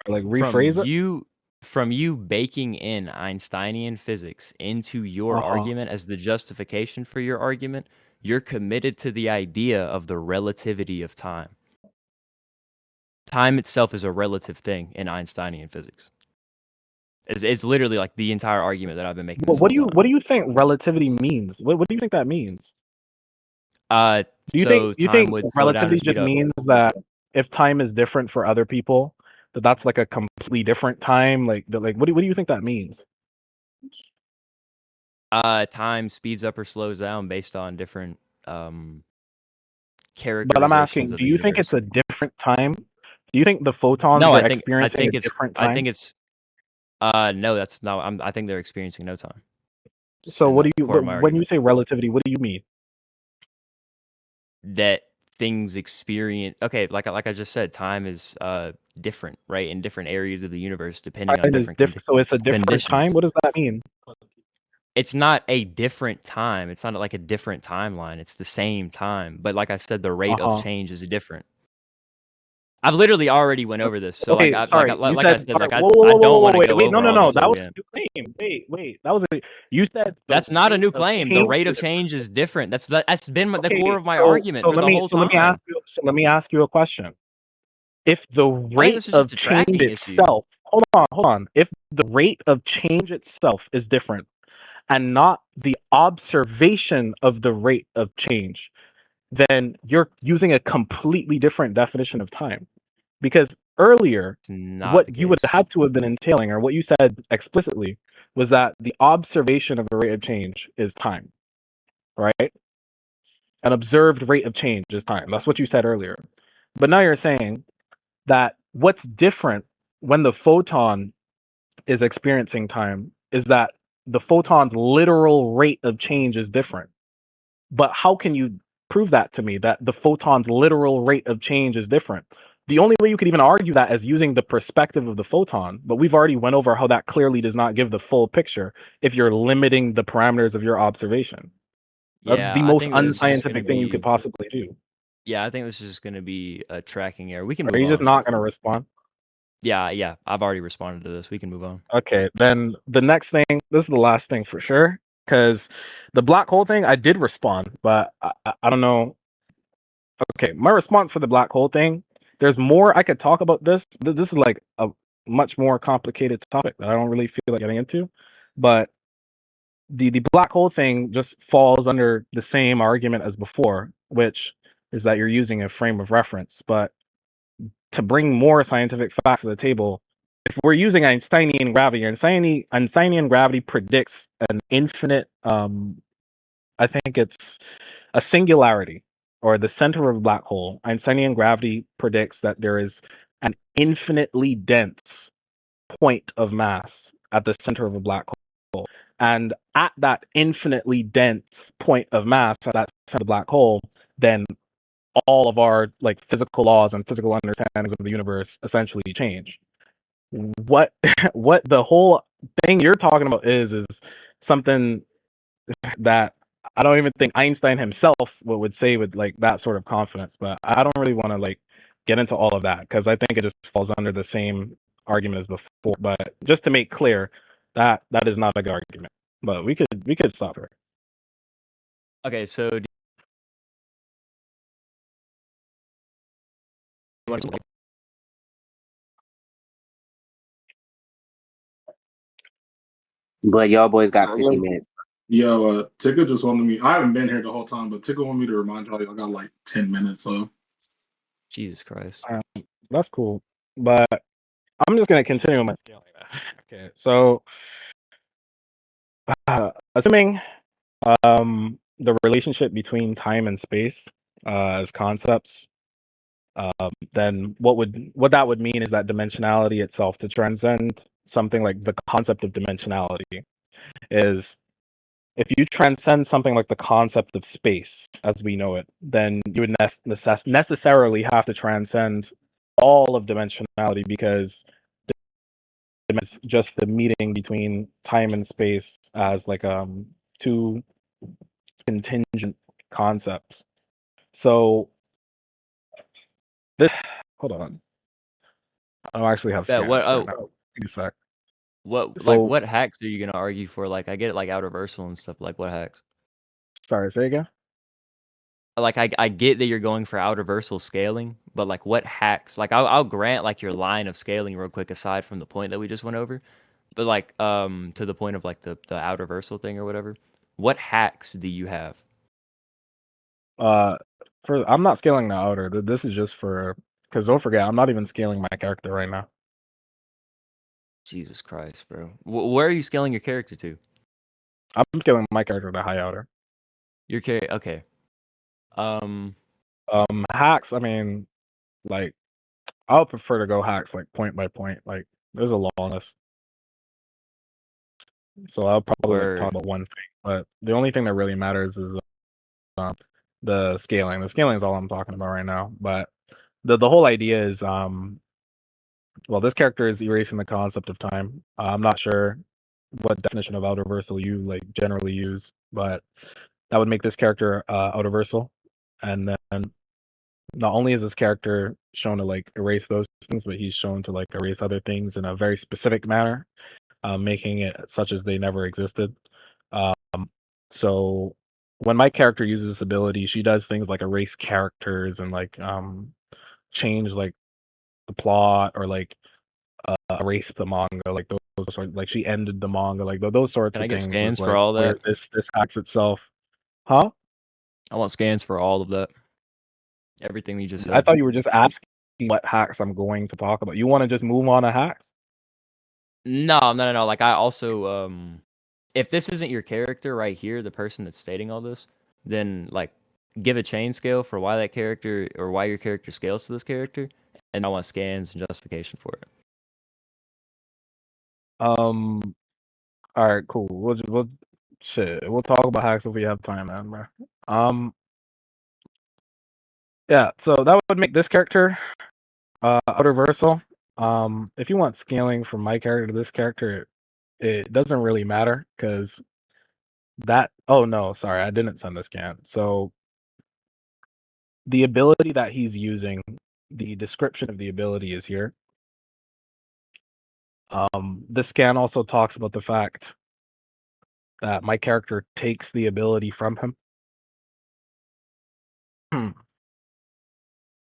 Or, like From rephrase it. you baking in Einsteinian physics into your Uh-huh. argument as the justification for your argument, you're committed to the idea of the relativity of time. Time itself is a relative thing in Einsteinian physics. It's literally like the entire argument that I've been making this whole time. What do you think relativity means? What do you think that means? Do Do you think would slow down or relativity speed just up? means that if time is different for other people, that's like a completely different time? Like what do you think that means? Time speeds up or slows down based on different But I'm characterizations asking, of do the you think it's universe. a different time? Do you think the photons No, are I think experiencing a different I time? think it's no, that's not. I think they're experiencing no time. Just So in what do the you core of my when you argument, say relativity, what do you mean? that things experience. Okay, like I just said, time is different, right, in different areas of the universe, depending on Time is different different. So it's a different time. conditions. What does that mean? It's not a different time. It's not like a different timeline. It's the same time, but like I said, the rate of Uh-huh. change is different. I've literally already went over this, so Okay, sorry. You like I said said, sorry, like whoa, I whoa, whoa, whoa, don't whoa, want to wait, go wait, no, over no, all no. this That was again. a new claim. Wait. That was a. You said the That's not a rate new of claim. The change rate of is change is different. That's been the okay. core of my argument for the whole time. Let me ask you a question. If the I think rate this is just of a change tracking issue. itself, hold on. If the rate of change itself is different and not the observation of the rate of change, then you're using a completely different definition of time. Because earlier, It's not the what you would case. have to have been entailing, or what you said explicitly, was that the observation of the rate of change is time, right? An observed rate of change is time. That's what you said earlier. But now you're saying that what's different when the photon is experiencing time is that the photon's literal rate of change is different. But how can you prove that to me, that the photon's literal rate of change is different? The only way you could even argue that is using the perspective of the photon, but we've already went over how that clearly does not give the full picture if you're limiting the parameters of your observation. That's Yeah, the I most think that this is just gonna unscientific thing you could be. possibly do. Yeah, I think this is just gonna be a tracking error. We can Are move you just on. not going to respond? Yeah. I've already responded to this. We can move on. Okay, then the next thing, this is the last thing for sure, because the black hole thing, I did respond, but I don't know. Okay, my response for the black hole thing, there's more I could talk about this. This is like a much more complicated topic that I don't really feel like getting into, but the black hole thing just falls under the same argument as before, which is that you're using a frame of reference. But to bring more scientific facts to the table, if we're using Einsteinian gravity, Einsteinian gravity predicts an infinite, I think it's a singularity or the center of a black hole. Einsteinian gravity predicts that there is an infinitely dense point of mass at the center of a black hole. And at that infinitely dense point of mass at that center of the black hole, then all of our like physical laws and physical understandings of the universe essentially change. What what the whole thing you're talking about is something that I don't even think Einstein himself would say with like that sort of confidence. But I don't really want to like get into all of that because I think it just falls under the same argument as before. But just to make clear, that is not a good argument. But we could stop her. Okay, so do you want to? But y'all boys got 50 minutes. Yo, Tika just wanted me. I haven't been here the whole time, but Tika wanted me to remind y'all I got like 10 minutes. So Jesus Christ. That's cool. But I'm just gonna continue my scaling. Okay, so assuming the relationship between time and space as concepts, then what that would mean is that dimensionality itself, to transcend something like the concept of dimensionality, is if you transcend something like the concept of space as we know it, then you would necessarily have to transcend all of dimensionality, because it's just the meeting between time and space as like two contingent concepts. So this, hold on, I don't actually have Yeah, scans right now. Give me a sec. like So what hacks are you gonna argue for? Like I get it, like Outerversal and stuff. Like what hacks? sorry, say again. Like I get that you're going for Outerversal scaling, but like what hacks? Like I'll grant like your line of scaling real quick aside from the point that we just went over, but like to the point of like the Outerversal thing or whatever. What hacks do you have? For I'm not scaling the outer. This is just for, because don't forget, I'm not even scaling my character right now. Jesus Christ, bro. Where are you scaling your character to? I'm scaling my character to high outer. Your character, okay. Hacks. I mean, like, I would prefer to go hacks like point by point. Like, there's a long list, so I'll probably like talk Word. about one thing. But the only thing that really matters is the scaling. The scaling is all I'm talking about right now. But the whole idea is well, this character is erasing the concept of time. I'm not sure what definition of outer versal you like generally use, but that would make this character outer versal. And then not only is this character shown to like erase those things, but he's shown to like erase other things in a very specific manner, making it such as they never existed. Um, so when my character uses this ability, she does things like erase characters and like change like the plot, or like erase the manga, like those sort, like she ended the manga, like those sorts Can I of get things is scans for like all where that? this hacks itself. Huh? I want scans for all of that. Everything you just I said. thought you were just asking what hacks I'm going to talk about. You want to just move on to hacks? No. Like I also if this isn't your character right here, the person that's stating all this, then like give a chain scale for why that character or why your character scales to this character, and I want scans and justification for it. Um. All right. Cool. We'll shit. We'll talk about hacks if we have time, man, bro. Yeah. So that would make this character outer versal. If you want scaling from my character to this character, it doesn't really matter, because that. Oh no, sorry, I didn't send the scan. So the ability that he's using, the description of the ability is here. The scan also talks about the fact that my character takes the ability from him.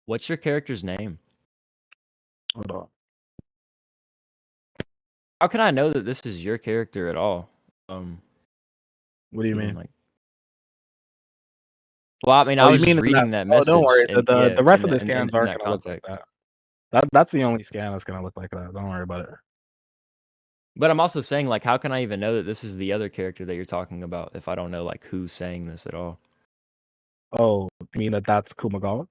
What's your character's name? Hold on. How can I know that this is your character at all? What do you Even mean? like, well, I mean, Oh, I you was mean just in reading that? that Oh, don't message, worry. and yeah, The rest in of the that scans in aren't that gonna look like context. that. That's the only scan that's gonna look like that. Don't worry about it. But I'm also saying, like, how can I even know that this is the other character that you're talking about if I don't know like who's saying this at all? Oh, you mean that's Kumagawa?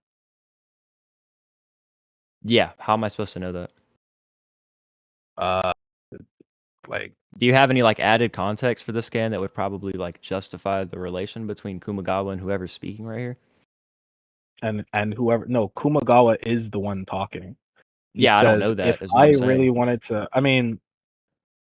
Yeah, how am I supposed to know that? Uh, like, Do you have any like added context for this scan that would probably like justify the relation between Kumagawa and whoever's speaking right here? and whoever, no, Kumagawa is the one talking. He Yeah, I don't says, know that, if is what I I'm really saying. wanted to, I mean,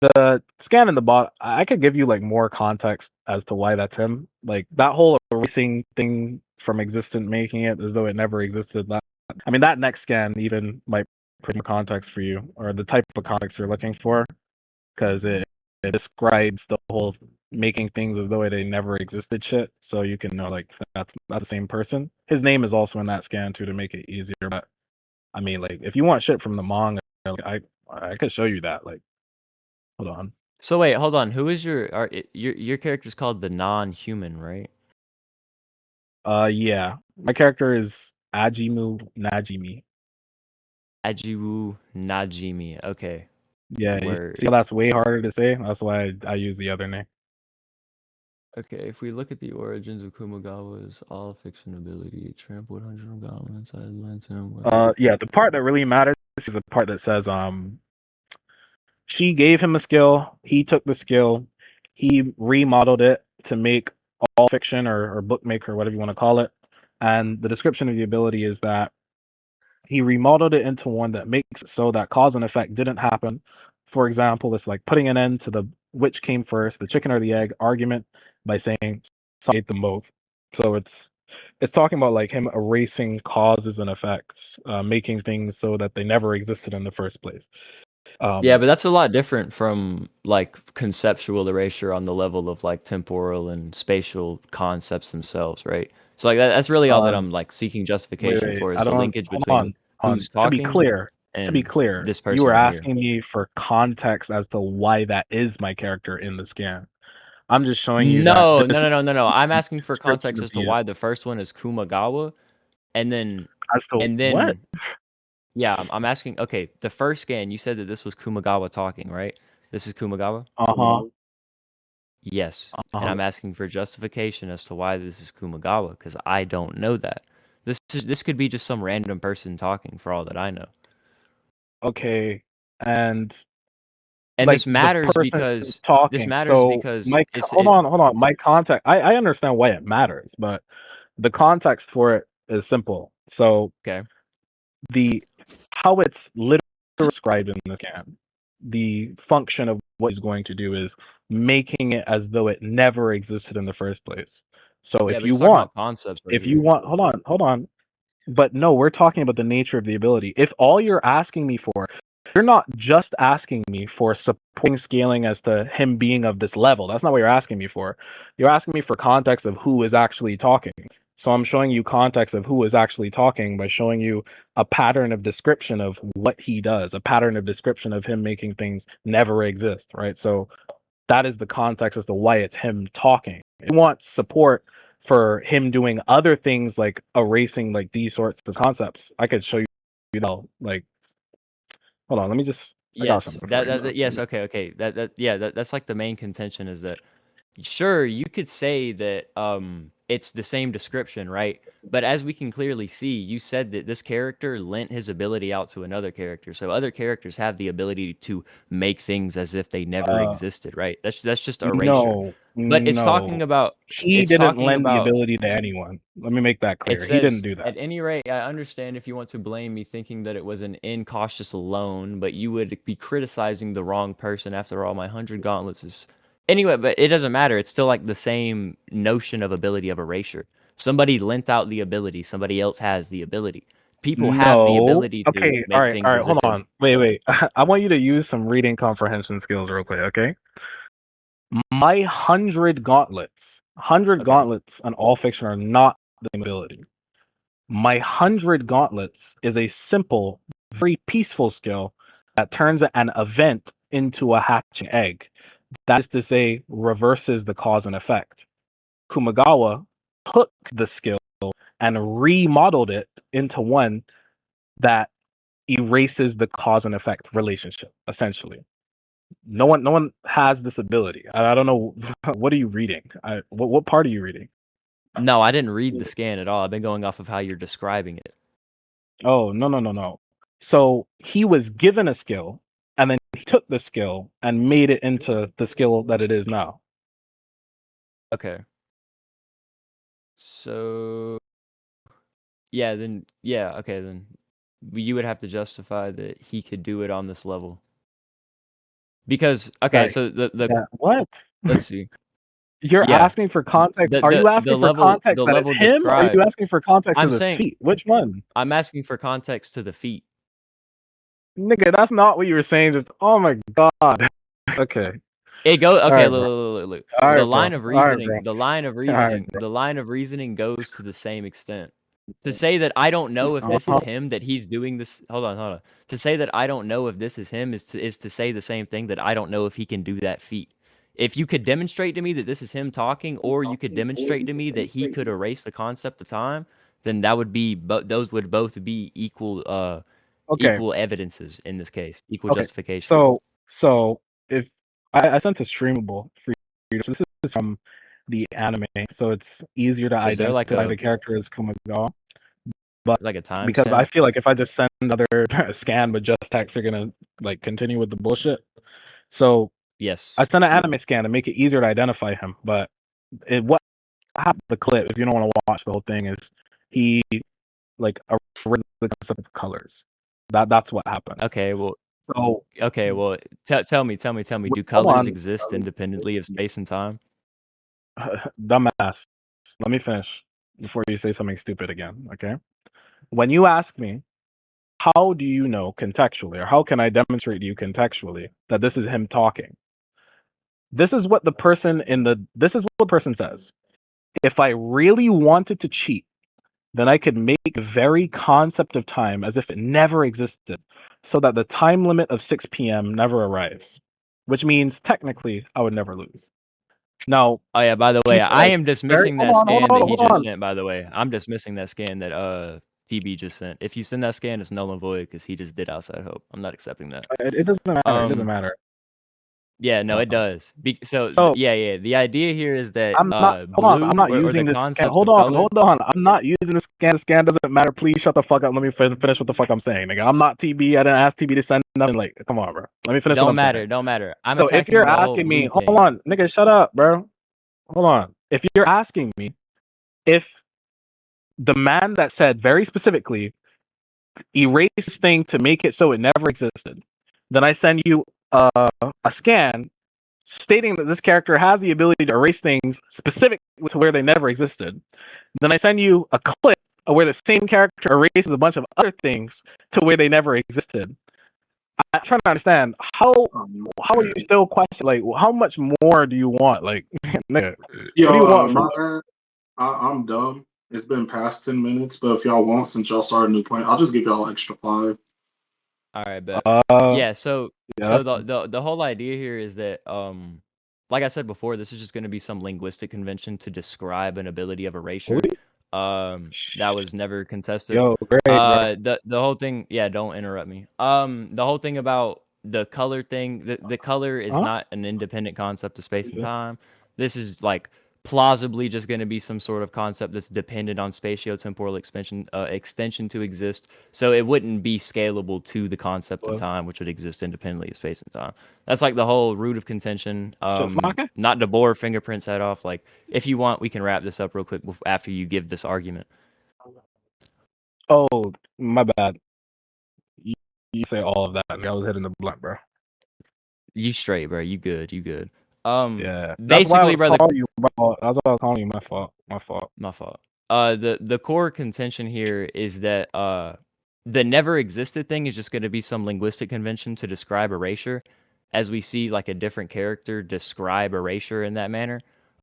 the scan in the bot, I could give you like more context as to why that's him. Like that whole erasing thing from existent, making it as though it never existed. That, I mean, that next scan even might put more context for you, or the type of context you're looking for, because it describes the whole making things as though they never existed shit. So you can know like that's not the same person. His name is also in that scan too to make it easier. But I mean, like if you want shit from the manga, like, I could show you that. Like, hold on. So wait, hold on. Who is your character's called the non-human, right? Yeah. My character is Ajimu Najimi. Ajiwu Najimi. Okay. Yeah, you Word. see how that's way harder to say? That's why I use the other name. Okay, if we look at the origins of Kumagawa's all fiction ability, trampled hundred of goblins, I lent him. Yeah, the part that really matters is the part that says she gave him a skill, he took the skill, he remodeled it to make all fiction or bookmaker, whatever you want to call it. And the description of the ability is that he remodeled it into one that makes it so that cause and effect didn't happen. For example, it's like putting an end to the which came first, the chicken or the egg argument by saying ate them both. So it's talking about like him erasing causes and effects, making things so that they never existed in the first place. Yeah, but that's a lot different from like conceptual erasure on the level of like temporal and spatial concepts themselves, right? So like that's really all that I'm like seeking justification for is I the don't. linkage Hold between on. who's To be talking clear, and this person you were here. asking me for context as to why that is my character in the scan. I'm just showing you that. No. I'm asking for description context of as to the- why the first one is Kumagawa, and then As to what? yeah, I'm asking. Okay, the first scan you said that this was Kumagawa talking, right? This is Kumagawa. Yes, and I'm asking for justification as to why this is Kumagawa because I don't know that. This could be just some random person talking for all that I know. Okay, and like, this matters because talking. Hold on. My context. I understand why it matters, but the context for it is simple. So okay, how it's literally described in the scan, the function of what he's going to do is making it as though it never existed in the first place. So if you want concepts, hold on. But no, we're talking about the nature of the ability. If all you're asking me for, you're not just asking me for supporting scaling as to him being of this level. That's not what you're asking me for. You're asking me for context of who is actually talking. So I'm showing you context of who is actually talking by showing you a pattern of description of what he does, a pattern of description of him making things never exist, right? So that is the context as to why it's him talking. If you want support for him doing other things like erasing like these sorts of concepts, I could show you, like, hold on, let me just. Yes, okay. That's like the main contention is that sure, you could say that it's the same description, right? But as we can clearly see, you said that this character lent his ability out to another character. So other characters have the ability to make things as if they never existed, right? That's just erasure. But it's talking about he didn't lend the ability to anyone. Let me make that clear. He didn't do that. At any rate, I understand if you want to blame me thinking that it was an incautious loan, but you would be criticizing the wrong person. After all, my 100 gauntlets is anyway, but it doesn't matter. It's still like the same notion of ability of erasure. Somebody lent out the ability. Somebody else has the ability. People have the ability to make things. All right, hold on. Wait. I want you to use some reading comprehension skills real quick, okay? My 100 gauntlets, gauntlets and all fiction are not the same ability. My 100 gauntlets is a simple, very peaceful skill that turns an event into a hatching egg. That is to say, reverses the cause and effect. Kumagawa took the skill and remodeled it into one that erases the cause and effect relationship, essentially. No one has this ability. I don't know. What are you reading? What part are you reading? No, I didn't read the scan at all. I've been going off of how you're describing it. Oh, no. So he was given a skill, and then he took the skill and made it into the skill that it is now. Okay. So, okay, then you would have to justify that he could do it on this level. Because, okay, so what? Let's see. You're asking for context. Are you asking for context that it's him, or are you asking for context to the feet? Which one? I'm asking for context to the feet. Nigga, that's not what you were saying. Just, oh my god. Okay. It goes okay. Right, look. The line of reasoning goes to the same extent. To say that I don't know if this is him, that he's doing this. Hold on. To say that I don't know if this is him is to say the same thing that I don't know if he can do that feat. If you could demonstrate to me that this is him talking, or you could demonstrate to me that he could erase the concept of time, then that would be. Those would both be equal. Equal evidences in this case. Equal justifications. So if I sent a streamable for you, so this is from the anime, so it's easier to identify the character as Kumagawa. But like a time because I feel like if I just send another scan with just text, you're gonna like continue with the bullshit. So Yes. I sent an anime scan to make it easier to identify him, but what happened the clip, if you don't want to watch the whole thing, is he like erased the concept of colors. That's what happens. Okay, well, So tell me. Do hold colors on, exist independently of space and time? dumbass. Let me finish before you say something stupid again. Okay. When you ask me, how do you know contextually, or how can I demonstrate to you contextually that this is him talking? This is what the person says. If I really wanted to cheat, then I could make the very concept of time as if it never existed, so that the time limit of 6 p.m. never arrives, which means technically I would never lose. Now, Oh yeah, by the he way, I am says, dismissing that hold scan that he on, just sent, by the way. I'm dismissing that scan that TB just sent. If you send that scan, it's null and void because he just did outside hope. I'm not accepting that. It doesn't matter. It doesn't matter. Yeah, no, it does. So yeah. The idea here is that I'm not. Hold on. I'm not using the this scan. concept Hold of on. color. Hold on. I'm not using this scan. The scan doesn't matter. Please shut the fuck up. Let me finish what the fuck I'm saying, nigga. I'm not TB. I didn't ask TB to send nothing. Like, come on, bro. Let me finish what I'm saying. Don't matter. I'm So if attacking you're the whole asking me, blue thing. hold on, nigga, shut up, bro. Hold on. If you're asking me if the man that said very specifically erase this thing to make it so it never existed, then I send you a scan stating that this character has the ability to erase things specific to where they never existed. Then I send you a clip of where the same character erases a bunch of other things to where they never existed. I'm trying to understand how are you still questioning? Like, how much more do you want? Like, nigga, Yo, what do you want from my bad. I'm dumb. It's been past 10 minutes, but if y'all want, since y'all started a new point, I'll just give y'all extra 5. All right, bet. Yeah, So the whole idea here is that like I said before, this is just going to be some linguistic convention to describe an ability of erasure. That was never contested. Yo, great, bro. The whole thing, yeah, don't interrupt me. The whole thing about the color thing, the color is not an independent concept of space and time. This is like plausibly just going to be some sort of concept that's dependent on spatiotemporal extension to exist. So it wouldn't be scalable to the concept of time, which would exist independently of space and time. That's like the whole root of contention. Not to bore fingerprints head off. Like, if you want, we can wrap this up real quick after you give this argument. Oh, my bad. You say all of that. I was hitting the blunt, bro. You straight, bro. You good. Yeah. Basically, brother. That's why I was calling you. My fault. My fault. The core contention here is that the never existed thing is just going to be some linguistic convention to describe erasure, as we see like a different character describe erasure in that manner.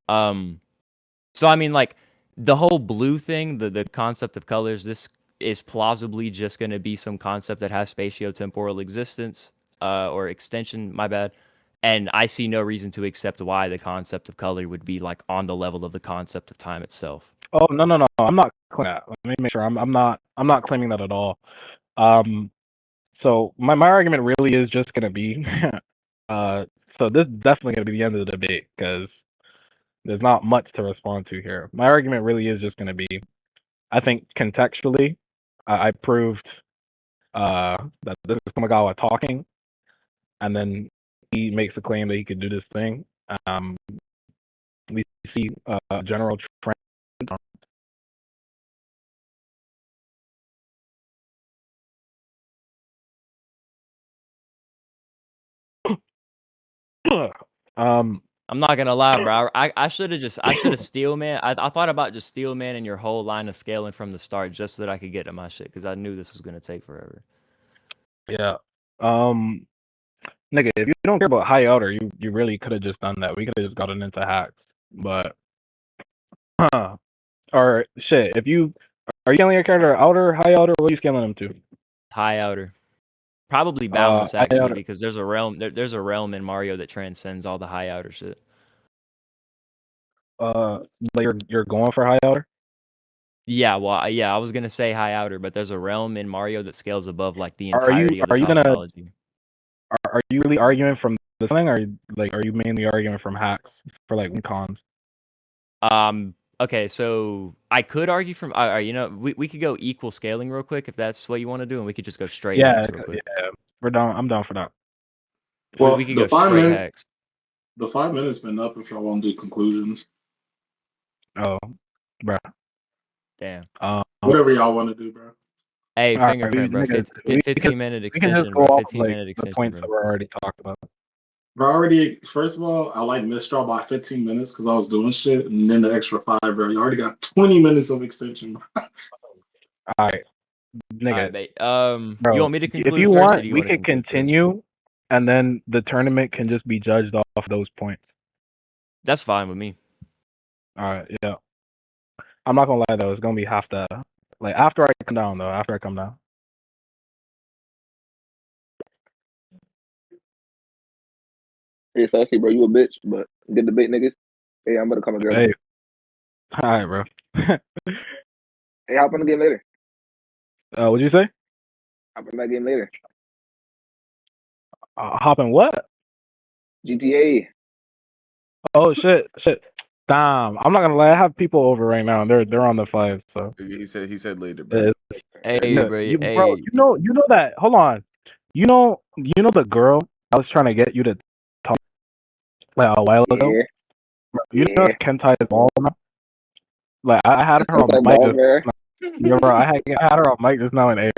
So I mean, like the whole blue thing, the concept of colors, this is plausibly just going to be some concept that has spatiotemporal existence or extension. My bad. And I see no reason to accept why the concept of color would be like on the level of the concept of time itself. Oh no, I'm not claiming that. Let me make sure I'm not claiming that at all. So my argument really is just gonna be so this is definitely gonna be the end of the debate because there's not much to respond to here. My argument really is just gonna be, I think contextually, I proved that this is Kamagawa talking, and then he makes a claim that he could do this thing. We see a general trend. I'm not gonna lie, bro. I should have steel man. I thought about just steel man and your whole line of scaling from the start just so that I could get to my shit because I knew this was gonna take forever. Yeah. Nigga, if you don't care about high outer, you really could have just done that. We could have just gotten into hacks. But or shit, are you scaling your character outer, high outer, what are you scaling them to? High outer. Probably balance actually, outer. because there's a realm there's a realm in Mario that transcends all the high outer shit. Like you're going for high outer? Yeah, well, yeah, I was gonna say high outer, but there's a realm in Mario that scales above like the entirety of the cosmology. Are you really arguing from this thing, or are you mainly arguing from hacks for like cons? Okay, so I could argue from you know, we could go equal scaling real quick if that's what you want to do, and we could just go straight hacks real quick. Yeah, I'm down for that. Well, we could the go 5 straight minute hacks. The 5 minutes been up if y'all want to do conclusions. Oh, bruh. Damn. Whatever y'all want to do, bro. Hey, All right, fingerprint, bro. we 15-minute we can just extension, go bro. off of, 15-minute the extension, points that bro. were already talked about. Bro, already, first of all, I like missed y'all by 15 minutes because I was doing shit, and then the extra 5, bro. You already got 20 minutes of extension, bro. All right, nigga. All right, mate. Bro, You want me to if conclude you first, or want, do you we want to could conclude first? continue, and then the tournament can just be judged off those points. That's fine with me. All right, yeah. I'm not gonna lie though, it's gonna be half the like after I come down though. After I come down. Hey, Saucy, bro, you a bitch, but good debate, niggas. Hey, I'm about to call my girl. Hey, all right, bro. Hey, hop on the game later. What'd you say? Hop on that game later. Hopping what? GTA. Oh shit. Damn, I'm not gonna lie. I have people over right now, and they're on the 5. So He said later, bro. Hey, no, bro. bro, Hey, you know that. Hold on. You know the girl I was trying to get you to talk like a while ago. Yeah. You know it's Kentai's ball now. Like I had her on Inside mic ball, just. bro. Yeah, bro, I had her on mic just now in AR.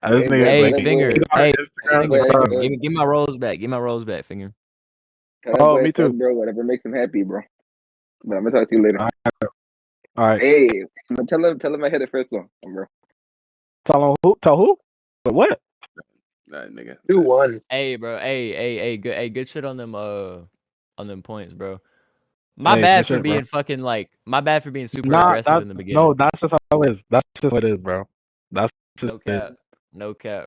And this Hey, nigga, bro, hey, like, that finger. he got her Hey, Instagram. finger, boy, finger. Give me my rolls back. Give my rolls back, finger. tell that Oh, boy me too. son, bro, whatever makes him happy, bro. But I'm gonna talk to you later. All right. Hey, tell him I hit it first one, bro. Tell who? But what? Nah, nigga. 2-1. Hey, bro. Hey, good shit on them points, bro. My Hey, bad good for shit, bro. being fucking like. My bad for being super Nah, aggressive in the beginning. no, that's just how it is. That's just what it is, bro. That's just No cap. No cap.